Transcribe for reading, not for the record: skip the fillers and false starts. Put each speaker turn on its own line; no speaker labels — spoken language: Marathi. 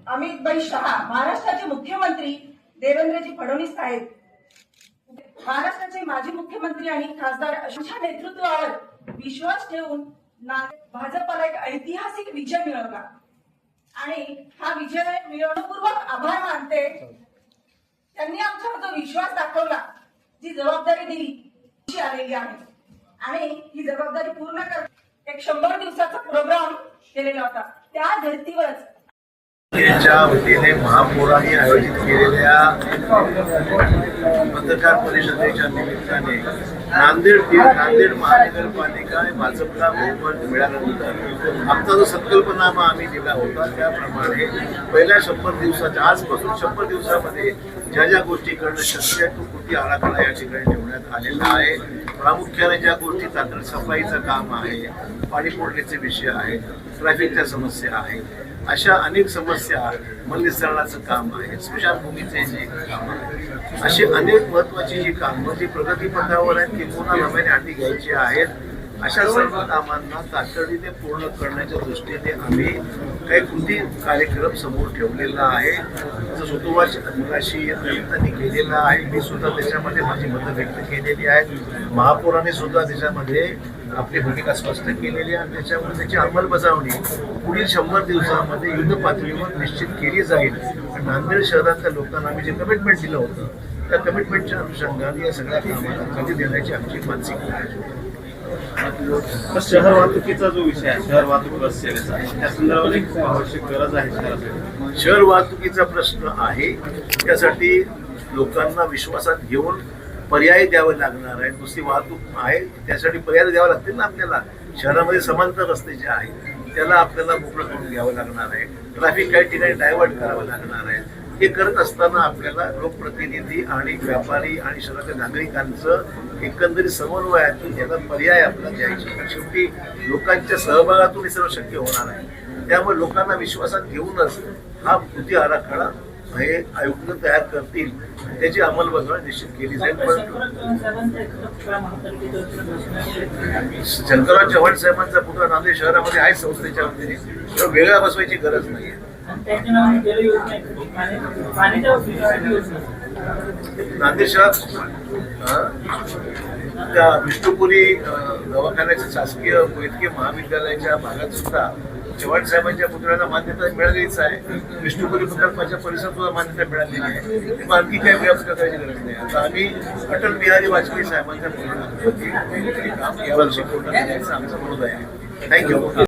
अमितभाई शहा महाराष्ट्राचे मुख्यमंत्री देवेंद्रजी फडणवीस साहेब, महाराष्ट्राचे माजी मुख्यमंत्री आणि खासदार अशोकच्या नेतृत्वावर विश्वास ठेवून भाजपला एक ऐतिहासिक विजय मिळवला आणि हा विजय मिळवण्यापूर्वक आभार मानते. त्यांनी आमच्यावर जो विश्वास दाखवला, जी जबाबदारी दिली ती आलेली आहे आणि ही जबाबदारी पूर्ण कर एक 100 दिवसाचा प्रोग्राम केलेला होता. त्या धर्तीवरच
च्या वतीने महापौरांनी आयोजित केलेल्या पत्रकार परिषदेच्या निमित्ताने नांदेड महानगरपालिका भाजपला बहुमत मिळाल्यानंतर आमचा जो संकल्पनामा आम्ही दिला होता त्याप्रमाणे पहिल्या 100 दिवसाच्या आजपासून 100 दिवसामध्ये ज्या ज्या गोष्टी करणं शक्य आहे तो कृती आराखडा या ठिकाणी ठेवण्यात आलेला आहे. प्रामुख्याने ज्या गोष्टी तातडीत सफाईचं काम आहे, पाणी पुरवठ्याचे विषय आहेत, ट्रॅफिकच्या समस्या आहेत, अशा अनेक समस्या, मलनिस्सरणाचं काम आहे, स्मशानभूमीचे जे काम आहे, अशी अनेक महत्वाची जी कामं जी प्रगतीपथावर आहेत ती पुन्हा नव्याने हाती घ्यायची आहेत. अशा सर्व कामांना तातडीने पूर्ण करण्याच्या दृष्टीने आम्ही काही कृती कार्यक्रम समोर ठेवलेला आहे. त्याचं सुतोवाच मगाशी आयुक्तांनी केलेला आहे. मी सुद्धा त्याच्यामध्ये माझी मतं व्यक्त केलेली आहेत. महापौरांनी सुद्धा त्याच्यामध्ये आपली भूमिका स्पष्ट केलेली आहे आणि त्याच्यामुळे त्याची अंमलबजावणी पुढील 100 दिवसांमध्ये युद्ध पातळीवर निश्चित केली जाईल. नांदेड शहरातल्या लोकांना आम्ही जे कमिटमेंट दिलं होतं त्या कमिटमेंटच्या अनुषंगाने या सगळ्या कामाला गती देण्याची आमची मानसिकता आहे.
शहर वाहतुकीचा जो विषय आहे, शहर वाहतूक बस सेवेचा, त्या संदर्भात एक आवश्यक गरज आहे शहरासाठी.
शहर वाहतुकीचा प्रश्न आहे, त्यासाठी लोकांना विश्वासात घेऊन पर्याय द्यावे लागणार आहे. दुसरी वाहतूक आहे त्यासाठी पर्याय द्यावा लागतील ना आपल्याला. शहरामध्ये समांतर रस्ते जे आहेत त्याला आपल्याला मोकळं करून घ्यावं लागणार आहे. ट्रॅफिक काही ठिकाणी डायव्हर्ट करावं लागणार आहे. हे करत असताना आपल्याला लोकप्रतिनिधी आणि व्यापारी आणि शहरातल्या नागरिकांचं एकंदरीत समन्वयातून याला पर्याय आपल्याला द्यायचे. शेवटी लोकांच्या सहभागातून हे सर्व शक्य होणार आहे. त्यामुळे लोकांना विश्वासात घेऊनच हा कृती आराखडा हे आयुक्त तयार करतील, त्याची अंमलबजावणी निश्चित केली जाईल. पण शंकरराव चव्हाण साहेबांचा पुतळा नांदेड शहरामध्ये आहे संस्थेच्या वतीने, वेगळा बसवायची गरज नाहीये. नांदेड शहरात त्या विष्णुपुरी दवाखान्याच्या शासकीय वैद्यकीय महाविद्यालयाच्या भागात सुद्धा चव्हाण साहेबांच्या पुतळ्याला मान्यता मिळालेलीच आहे. विष्णुपुरी प्रकल्पाच्या परिसरात सुद्धा मान्यता मिळालेली आहे. आणखी काही व्यवस्था करायची गरज नाही. आता आम्ही अटल बिहारी वाजपेयी साहेबांच्या पुतळ्यावरती काम यावर्षी पूर्ण करण्याचा आमचा मुद्दा आहे. थँक्यू.